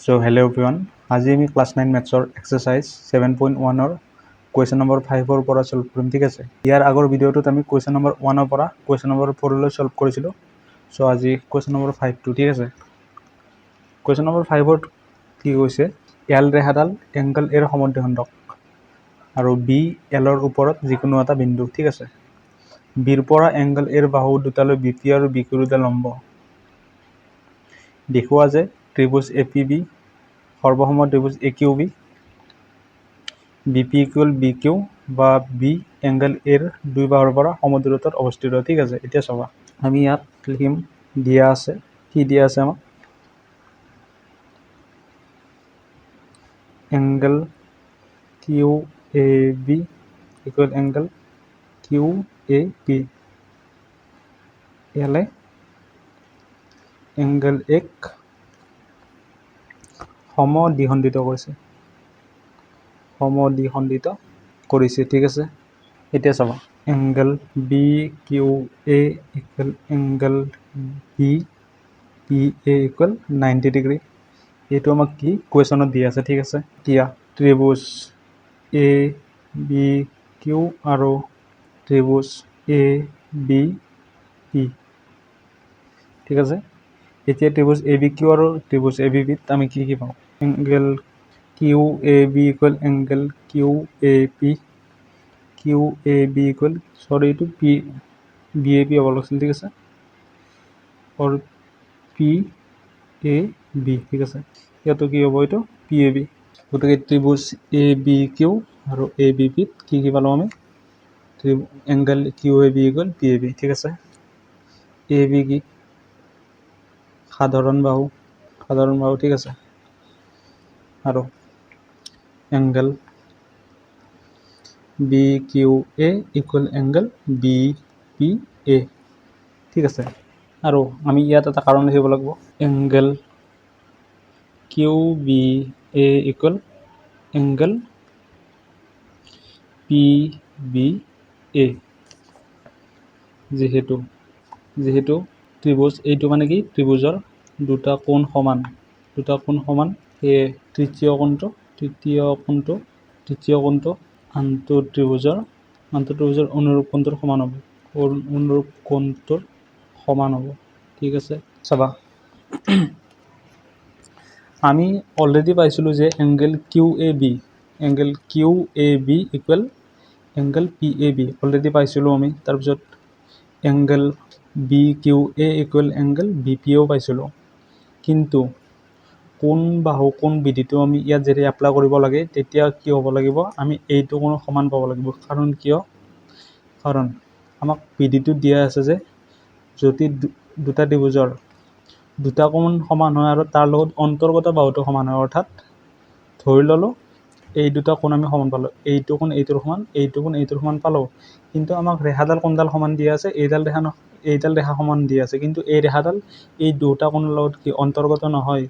So hello everyone, আজি আমি class 9 ম্যাথছৰ exercise 7.1ৰ question number 5ৰ পৰা সলভ কৰিম ঠিক আছে। ইয়াৰ আগৰ ভিডিঅ'টোত আমি কুৱেশ্যন নম্বৰ 1ৰ পৰা কুৱেশ্যন নম্বৰ 4 লৈ সলভ কৰিছিলোঁ। সো আজি কুৱেশ্যন নম্বৰ 5 টো ঠিক আছে। কুৱেশ্যন নম্বৰ 5ত কি কৈছে, এল ৰেখাডাল এংগল এৰ সমদ্বিখণ্ডক আৰু বি এলৰ ওপৰত যিকোনো এটা বিন্দু ঠিক আছে। বিৰ পৰা এংগল এৰ বাহু দুটালৈ বিপি আৰু বিকিউ দুটা লম্ব। দেখুৱা যে ত্ৰিভুজ এপিবি সৰ্বসম ত্ৰিভুজ একিউবি বিপি ইকুৱেল বিকিউ বা বি এংগল এৰ দুই বাহুৰ পৰা সমদূৰত্বত অৱস্থিত ঠিক আছে। এতিয়া চাবা আমি ইয়াত লিখিম, দিয়া আছে কি দিয়া আছে আমাক, angle Q A B equal angle Q A P, ইয়ালে এংগল এক সমদ্বিখণ্ডিত কৰিছে ঠিক আছে। এতিয়া চাবা angle B Q A equal angle B P A equal 90 degree. এইটো আমাক কি কুৱেশ্যনত দিয়া আছে ঠিক আছে। এতিয়া ত্ৰিভুজ এ বি কিউ আৰু ত্ৰিভুজ এ বি পি ঠিক আছে। এতিয়া ত্ৰিভুজ এ বি কিউ আৰু ত্ৰিভুজ এ বি পিত আমি কি পাওঁ, angle Q A B equal angle Q A P, Q A B equal এইটো পি বি এ পি হ'ব লাগিছিল ঠিক আছে, আৰু পি এ বি ঠিক আছে। ইয়াতো কি হ'ব, এইটো পি এ বি। গতিকে ত্ৰিভুজ এ বি কিউ আৰু এ বি পিত কি পালোঁ আমি, angle Q A B equal P A B ঠিক আছে। এ বি কি সাধাৰণ বাহু ঠিক আছে, আৰু angle B Q A equal angle B P A ঠিক আছে। আৰু আমি ইয়াত এটা কাৰণ লিখিব লাগিব, angle Q B A equal angle P B A, যিহেতু ত্ৰিভুজ এইটো মানে কি ত্ৰিভুজৰ দুটা কোণ সমান সেয়ে তৃতীয় কোণটো আনটো ত্ৰিভুজৰ অনুৰূপ কোণটোৰ সমান হ'ব ঠিক আছে। চাবা আমি অলৰেডি পাইছিলোঁ যে angle Q A B equal angle P A B already পাইছিলোঁ আমি। তাৰপিছত angle B Q A equal angle B P A পাইছিলোঁ, কিন্তু কোণ বিধিটো আমি ইয়াত যদি এপ্লাই কৰিব লাগে তেতিয়া কি হ'ব লাগিব, আমি এইটো কোণ সমান পাব লাগিব। কাৰণ আমাক বিধিটো দিয়া আছে যে যদি দুটা ত্ৰিভুজৰ দুটা কোণ সমান হয় আৰু তাৰ লগত অন্তৰ্গত বাহুটো সমান হয়, অৰ্থাৎ ধৰি ল'লোঁ এই দুটা কোণ আমি সমান পালোঁ, এইটো কোণ এইটোৰ সমান, এইটো কোণ এইটোৰ সমান পালোঁ, কিন্তু আমাক ৰেখাডাল কোনডাল সমান দিয়া আছে, এইডাল ৰেখা সমান দিয়া আছে, কিন্তু এই ৰেখাডাল এই দুটা কোণৰ লগত কি অন্তৰ্গত নহয়,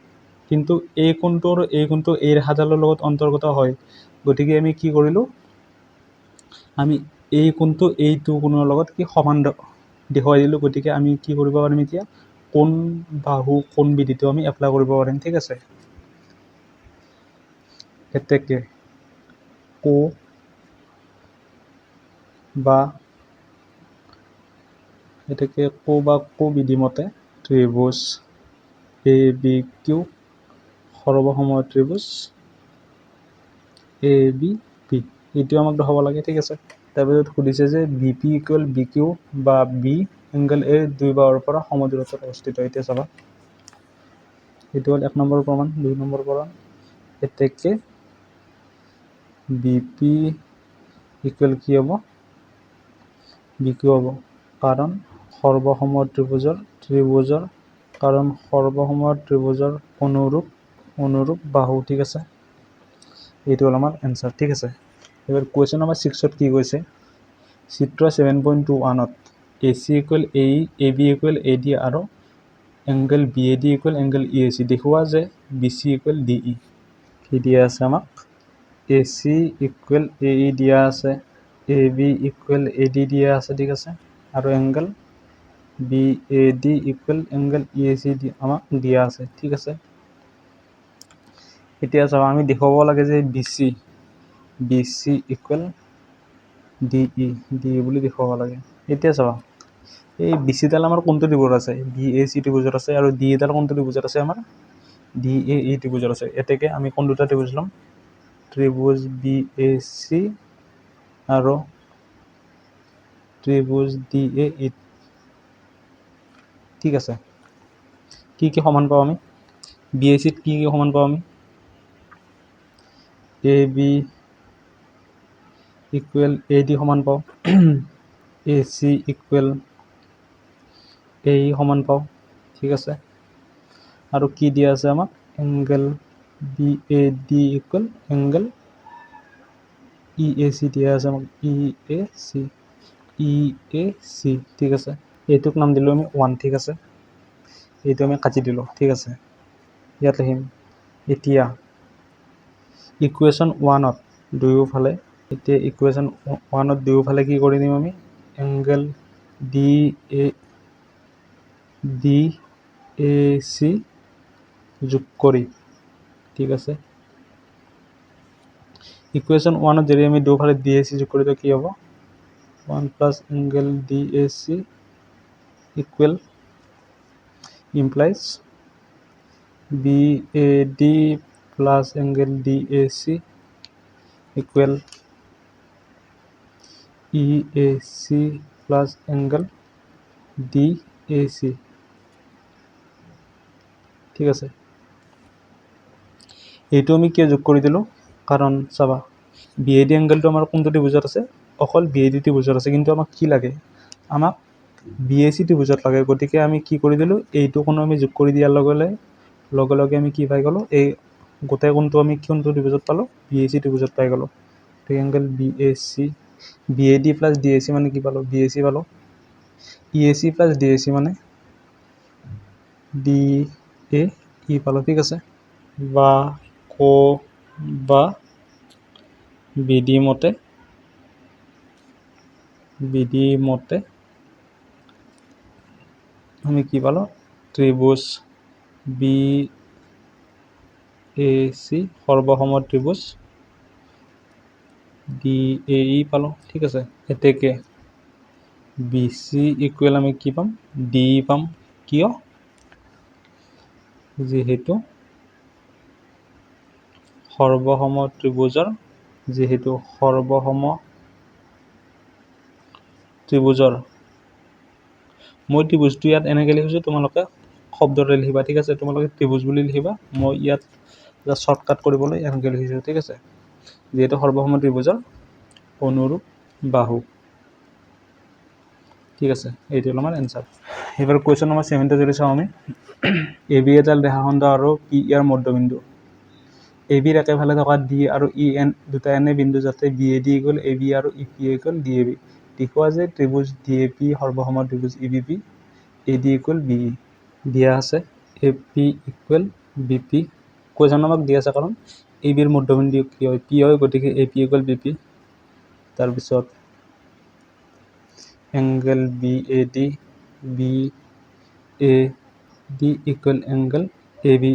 কিন্তু এই কোণটো আৰু এই কোণটো এই ৰেখাডালৰ লগত অন্তৰ্গত হয়। গতিকে আমি কি কৰিলোঁ, আমি এই কোণটো এইটো কোণৰ লগত কি সমান দেখুৱাই দিলোঁ। গতিকে আমি কি কৰিব পাৰিম, এতিয়া কোণ বিধিটো আমি এপ্লাই কৰিব পাৰিম ঠিক আছে। এতেকে কো বিধি মতে ত্ৰিভুজ এ বি কিউ সৰ্বসম ত্ৰিভুজ এ বি পি এইটো আমাক দেখাব লাগে ঠিক আছে। তাৰপিছত সুধিছে যে B P equal B Q বা বি এংগল এৰ দুই বাহুৰ পৰা সমদূৰত্বত অৱস্থিত। এতিয়া চাবা এইটো হ'ল 1 নম্বৰ প্ৰমাণ। 2 নম্বৰ প্ৰমাণ, এতেকে বি পি ইকুৱেল কি হ'ব, বি কিউ হ'ব, কাৰণ সৰ্বসম ত্ৰিভুজৰ অনুৰূপ বাহু ঠিক আছে। এইটো হ'ল আমাৰ এনচাৰ ঠিক আছে। এবাৰ কুৱেশ্যন নম্বৰ 6ত কি কৈছে, চিত্ৰ 7.21ত A C equal A B equal A D আৰু angle B A D equal angle E A C. দেখুওৱা যে B C equal D E. কি দিয়া আছে আমাক, এ চি ইকুৱেল এ ই দিয়া আছে, A B equal A D দিয়া আছে ঠিক আছে, আৰু angle B A D equal angle E A C আমাক দিয়া আছে ঠিক আছে। এতিয়া চাওঁ আমি দেখুৱাব লাগে যে B C equal D E বুলি দেখুৱাব লাগে। এতিয়া চাওঁ এই বি চিডাল আমাৰ কোনটো ত্ৰিভুজত আছে, বি এ চি ত্ৰিভুজত আছে, আৰু ডি এডাল কোনটো ত্ৰিভুজত আছে আমাৰ ডি এ ই ত্ৰিভুজত আছে। এতেকে আমি কোন দুটা ত্ৰিভুজ ল'ম, ত্ৰিভুজ বি এ চি আৰু ত্ৰিভুজ ডি এ ই। ঠিক আছে, কি কি সমান পাওঁ আমি বি এ চিত, কি কি সমান পাওঁ আমি এ বি ইকুৱেল এ ডি সমান পাওঁ, এ চি ইকুৱেল এ ই সমান পাওঁ। ঠিক আছে, আৰু কি দিয়া আছে আমাক angle B A D equal angle E A C দিয়া আছে আমাক ই এ চি। ঠিক আছে, এইটোক নাম দিলোঁ আমি 1। ঠিক আছে, এইটো আমি কাটি দিলোঁ। ঠিক আছে, ইয়াত লিখিম এতিয়া ইকুৱেশ্যন 1ত দুয়োফালে, এতিয়া ইকুৱেশ্যন 1ত দুয়োফালে কি কৰি দিম আমি এংগেল ডি এ চি যোগ কৰি। ঠিক আছে, ইকুৱেশ্যন 1ত যদি আমি দুয়োফালে ডি এ চি যোগ কৰি দিওঁ কি হ'ব 1 plus angle D A C equal implies B A D plus angle D A C equal E A C plus angle D A C. ঠিক আছে, এইটো আমি কিয় যোগ কৰি দিলোঁ, কাৰণ চাবা বি এ ডি এংগেলটো আমাৰ কোনটো ত্ৰিভুজত আছে, অকল বি এ ডি ত্ৰিভুজত আছে, কিন্তু আমাক কি লাগে আমাক বি এ চি ত্ৰিভুজত লাগে। গতিকে আমি কি কৰি দিলোঁ, এইটো কোনো আমি যোগ কৰি দিয়াৰ লগে লগে আমি কি পাই গ'লোঁ, এই গোটেই কোণটো আমি কোনটো ত্ৰিভুজত পালোঁ, বি এ চি ত্ৰিভুজত পাই গ'লোঁ। Triangle B A C, B A D plus D A C মানে কি পালোঁ, বি এ চি পালোঁ, E A C plus D A C মানে ডি এ ই পালোঁ। ঠিক আছে, বা বিধি মতে আমি কি পালোঁ, ত্ৰিভুজ বি এ চি সৰ্বসম ত্ৰিভুজ ডি এ ই পালোঁ। ঠিক আছে, এতেকে বি চি ইকুৱেল আমি কি পাম, ডি ই পাম। কিয়, যিহেতু সৰ্বসম ত্ৰিভুজৰ মই ত্ৰিভুজটো ইয়াত এনেকৈ লিখিছোঁ, তোমালোকে শব্দৰে লিখিবা। ঠিক আছে, তোমালোকে ত্ৰিভুজ বুলি লিখিবা, মই ইয়াত জাষ্ট শ্বৰ্টকাট কৰিবলৈ এনেকৈ লিখিছোঁ। ঠিক আছে, যিহেতু সৰ্বসম ত্ৰিভুজৰ অনুৰূপ বাহু। ঠিক আছে, এইটো হ'ল আমাৰ এনচাৰ। এইবাৰ কুৱেশ্যন নম্বৰ 7 যদি চাওঁ আমি এ বি এডাল ৰেখাখণ্ড আৰু পি ইয়াৰ মধ্যবিন্দু, এ বিৰ একেফালে থকা ডি আৰু ই এন দুটা এনে বিন্দু যাতে B A D equal A B আৰু E P equal D A B. দেখুওৱা যে ত্ৰিভুজ ডি এ পি সৰ্বসম ত্ৰিভুজ E B P A D equal B E. দিয়া আছে A P equal B P. Question আমাক দিয়া আছে কাৰণ এ বিৰ মধ্যবিন্দু কি হয়, পি হয়, গতিকে A P equal B P. তাৰপিছত angle B A D equal angle A B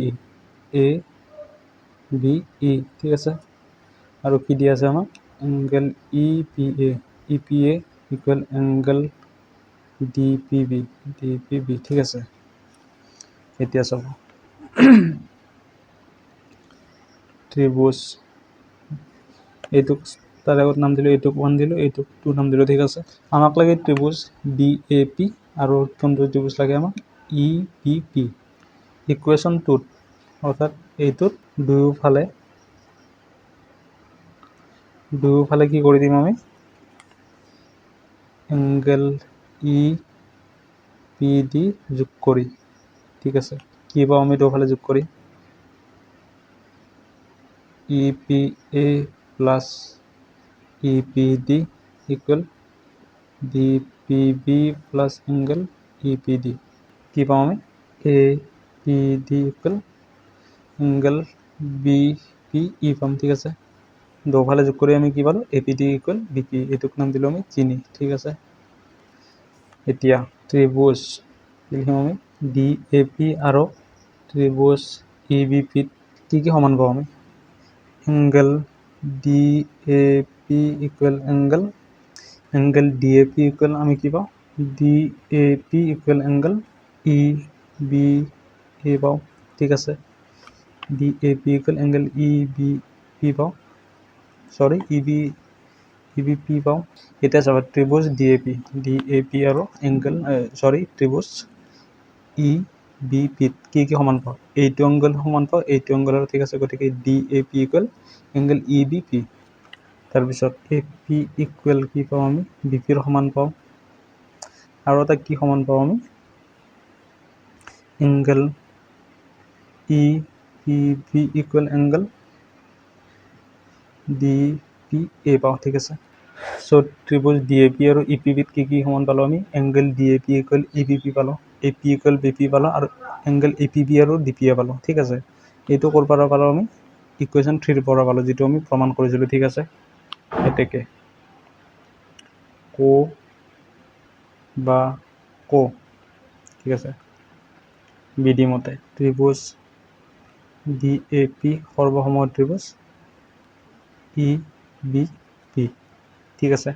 E. ঠিক আছে, আৰু কি দিয়া আছে আমাক angle E P A equal angle D P B. ঠিক আছে, এতিয়া চাব ত্ৰিভুজ এইটোক তাৰ আগত নাম দিলোঁ, এইটোক 1 দিলোঁ, এইটোক 2 নাম দিলোঁ। ঠিক আছে, আমাক লাগে ত্ৰিভুজ বি এ পি আৰু কোনটো ত্ৰিভুজ লাগে আমাক ই পি পি। ইকুৱেশ্যন 2ত অৰ্থাৎ এইটোত দুয়োফালে কি কৰি দিম আমি এংগেল ই পি ডি যোগ কৰি। ঠিক আছে, কি পাওঁ আমি দুয়োফালে যোগ কৰি E P A plus E P D equal D P B plus angle E P D. কি পাওঁ আমি A P D equal angle B P E পাম। ঠিক আছে, দুয়োফালে যোগ কৰি আমি কি পালোঁ A P D equal B P, এইটোক নাম দিলোঁ আমি চিনি। ঠিক আছে, এতিয়া ত্ৰিভুজ লিখিম আমি ডি এ পি আৰু ত্ৰিভুজ ই বি পিত কি কি সমান পাওঁ আমি angle DAP equal angle DAP equal আমি কি পাওঁ DAP ইকুৱেল এংগেল EBA পাওঁ ঠিক আছে DAP ইকুৱেল এংগেল EBP পাওঁ EBP পাওঁ এতিয়া চাবা ত্ৰিভুজ DAP আৰু এংগেল ত্ৰিভুজ EBP কি সমান পাওঁ এইটো এংগেল সমান পাওঁ এইটো এংগেল ঠিক আছে গতিকে DAP ইকুৱেল এংগেল EBP তাৰপিছত AP ইকুৱেল কি পাওঁ আমি BP ৰ সমান পাওঁ আৰু এটা কি সমান পাওঁ আমি angle EPB equal angle DPA পাওঁ ঠিক আছে সো ত্ৰিভুজ DAP আৰু EPB ত কি সমান পালোঁ আমি এংগেল DAP ইকুৱেল EBP পালোঁ AP ইকুৱেল BP পালোঁ আৰু এংগেল APB আৰু DPA পালোঁ ঠিক আছে এইটো ক'ৰ পৰা পালোঁ আমি ইকুৱেশ্যন 3 ৰ পৰা পালোঁ যিটো আমি প্ৰমাণ কৰিছিলোঁ ঠিক আছে এতেকে কো ঠিক আছে বিধি মতে ত্ৰিভুজ DAP সৰ্বসম ত্ৰিভুজ EBP ঠিক আছে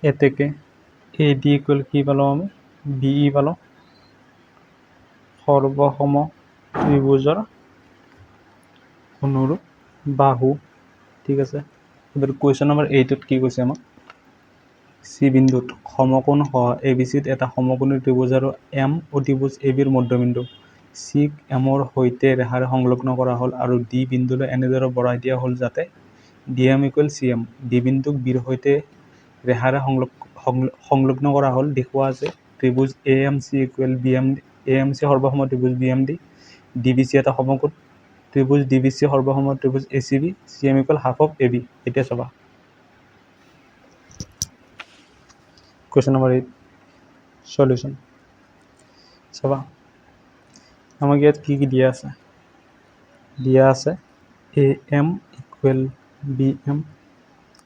এতেকে AD ইকুৱেল কি পালোঁ আমি BE পালোঁ সৰ্বসম ত্ৰিভুজৰ অনুৰূপ বাহু ঠিক আছে এবাৰ কুৱেশ্যন নম্বৰ 8 কি কৈছে আমাক চি বিন্দুত সমকোণ সহ ABCত এটা সমকোণী ত্ৰিভুজ আৰু M অতিভুজ AB ৰ মধ্যবিন্দু C M ৰ সৈতে ৰেখাৰে সংলগ্ন কৰা হ'ল আৰু D বিন্দুলৈ এনেদৰে বঢ়াই দিয়া হ'ল যাতে DM equal CM D বিন্দুক B ৰ সৈতে ৰেখাৰে সংলগ্ন কৰা হ'ল দেখুওৱা আছে ত্ৰিভুজ AMC equal AMC সৰ্বসম ত্ৰিভুজ BMD DBC এটা সমকোণ ত্ৰিভুজ DBC সৰ্বসম ত্ৰিভুজ ACB CM equal half of AB এতিয়া চাবা Question number 8 solution চাবা আমাক ইয়াত কি দিয়া আছে AM ইকুৱেল BM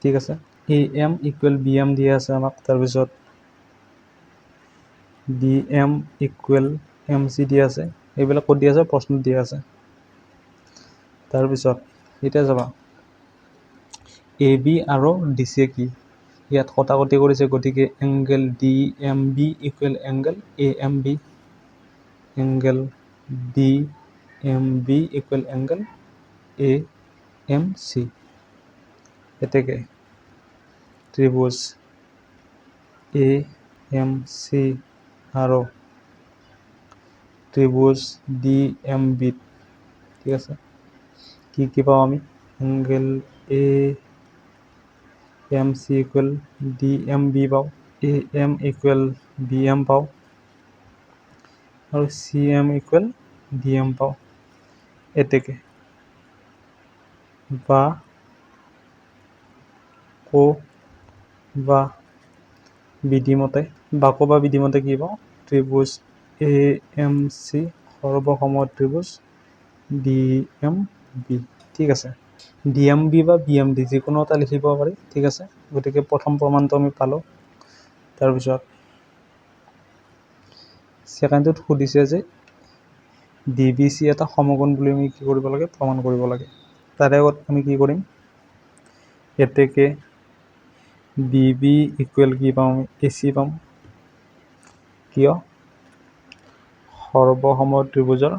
ঠিক আছে AM ইকুৱেল BM দিয়া আছে আমাক তাৰপিছত DM ইকুৱেল MC দিয়া আছে এইবিলাক ক'ত দিয়া আছে প্ৰশ্নত দিয়া আছে তাৰপিছত এতিয়া যাবা AB আৰু DC কি ইয়াত কটাকটি কৰিছে গতিকে angle DMB equal angle AMB angle DMB equal angle AMC এতেকে ত্ৰিভুজ AMC আৰু ত্ৰিভুজ DMB ঠিক আছে কি পাওঁ আমি এংগেল AMC ইকুৱেল DMB পাওঁ AM ইকুৱেল BM পাওঁ আৰু CM ইকুৱেল DM পাওঁ এতেকে বা কো বা বিধিমতে কি পাওঁ ত্ৰিভুজ AMC সৰ্বসম ত্ৰিভুজ DMB ঠিক আছে DMB বা BMD যিকোনো এটা লিখিব পাৰি ঠিক আছে গতিকে প্ৰথম প্ৰমাণটো আমি পালোঁ তাৰপিছত সেকেণ্ডত সুধিছে যে DBC এটা সমকোণ বুলি আমি কি কৰিব লাগে প্ৰমাণ কৰিব লাগে তাৰে আগত আমি কি কৰিম এতেকে DB ইকুৱেল কি পাওঁ আমি AC পাম কিয় সৰ্বসম ত্ৰিভুজৰ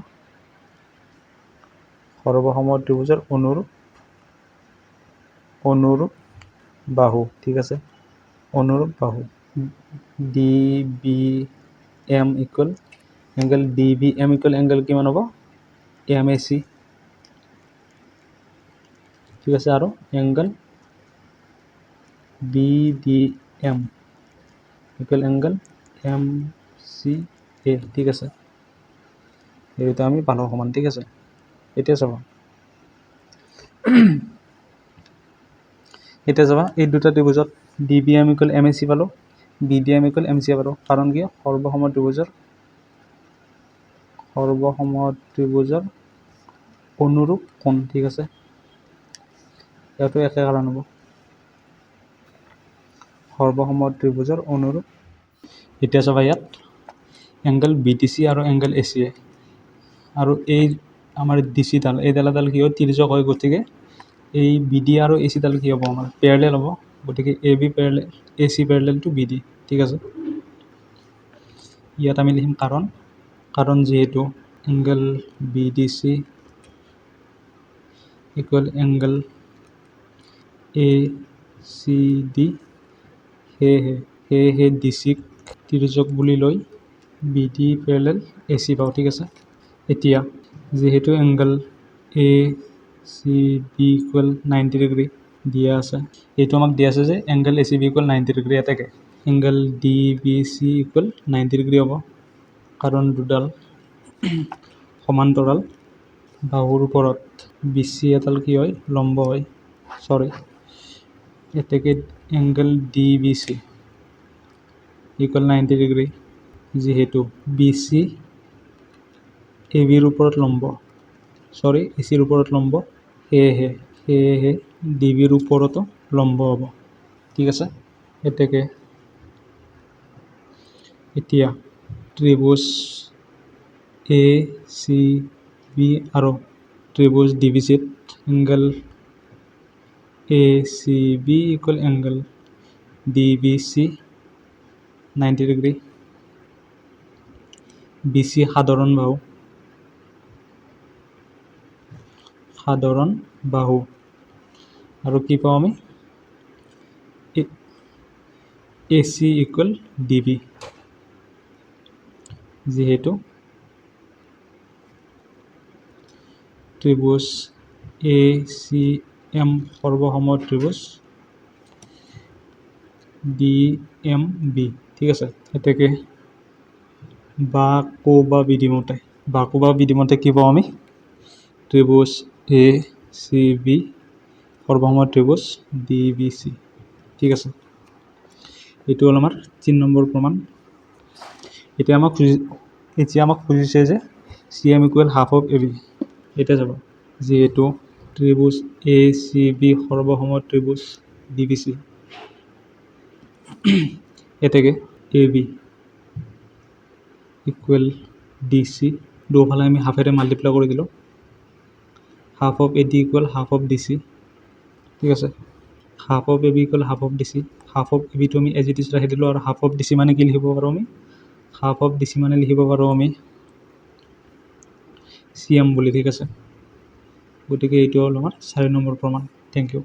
অনুৰূপ বাহু ঠিক আছে অনুৰূপ বাহু DBM equal angle DBM equal angle কিমান হ'ব MAC ঠিক আছে আৰু angle BDM equal angle MCA ঠিক আছে এই দুটা আমি পালোঁ সমান ঠিক আছে এতিয়া চাবা এই দুটা ত্ৰিভুজত DBM ইকুৱেল MAC পালোঁ BDM ইকুৱেল MCA পালোঁ কাৰণ কি সৰ্বসম ত্ৰিভুজৰ অনুৰূপ কোণ ঠিক আছে ইয়াতো একে কাৰণ হ'ব সৰ্বসম ত্ৰিভুজৰ অনুৰূপ এতিয়া চাবা ইয়াত এংগেল BTC আৰু এংগেল ACA আৰু আমাৰ ডিচিডাল এই ডাল কি হয় তিৰ্যক হয়, গতিকে এই বি ডি আৰু এ চিডাল কি হ'ব আমাৰ পেৰেলেল হ'ব, গতিকে A B parallel A C parallel to B D. ঠিক আছে, ইয়াত আমি লিখিম কাৰণ যিহেতু angle B D C equal angle A C D, সেয়েহে ডি চিক তিৰ্যক বুলি লৈ B D parallel A C পাওঁ। ঠিক আছে, এতিয়া যিহেতু angle A C B equal 90 degree দিয়া আছে, এইটো আমাক দিয়া আছে যে angle A C B equal 90 degree, এটাকে angle D B C equal 90 degree হ'ব, কাৰণ দুডাল সমান্তৰাল বাহুৰ ওপৰত বি চি এডাল কি হয় লম্ব হয়, এতেকে angle D B C equal 90 degree, যিহেতু বি চি এ বিৰ ওপৰত লম্ব এ চিৰ ওপৰত লম্ব, সেয়েহে ডি বিৰ ওপৰতো লম্ব হ'ব। ঠিক আছে, এতিয়া ত্ৰিভুজ এ চি বি আৰু ত্ৰিভুজ ডি বি চিত angle A C B equal angle D B C 90 degree, B C সাধাৰণ বাহু আৰু কি পাওঁ আমি A C equal D B, যিহেতু ত্ৰিভুজ এ চি এম সৰ্বসম ত্ৰিভুজ ডি এম বি। ঠিক আছে, এতেকে বাকু বা বিধিমতে কি পাওঁ আমি ত্ৰিভুজ এ চি বি সৰ্বসম ত্ৰিভুজ ডি বি চি। ঠিক আছে, এইটো হ'ল আমাৰ 3 নম্বৰ প্ৰমাণ। এতিয়া আমাক খুজিছে যে C M equal half of A B. এতিয়া যাব, যিহেতু ত্ৰিভুজ এ চি বি সৰ্বসম ত্ৰিভুজ ডি বি চি, এতেকে A B equal D C, দুফালে আমি হাফেৰে মাল্টিপ্লাই কৰি দিলোঁ, half of A D equal half of D C. ঠিক আছে, half of A B equal half of D C, half of A বিটো আমি এজ ইট ইজ ৰাখি দিলোঁ, আৰু হাফ অফ ডি চি মানে কি লিখিব পাৰোঁ আমি লিখিব পাৰোঁ আমি চি এম বুলি। ঠিক আছে, গতিকে এইটো হ'ল আমাৰ 4 নম্বৰ প্ৰমাণ। Thank U.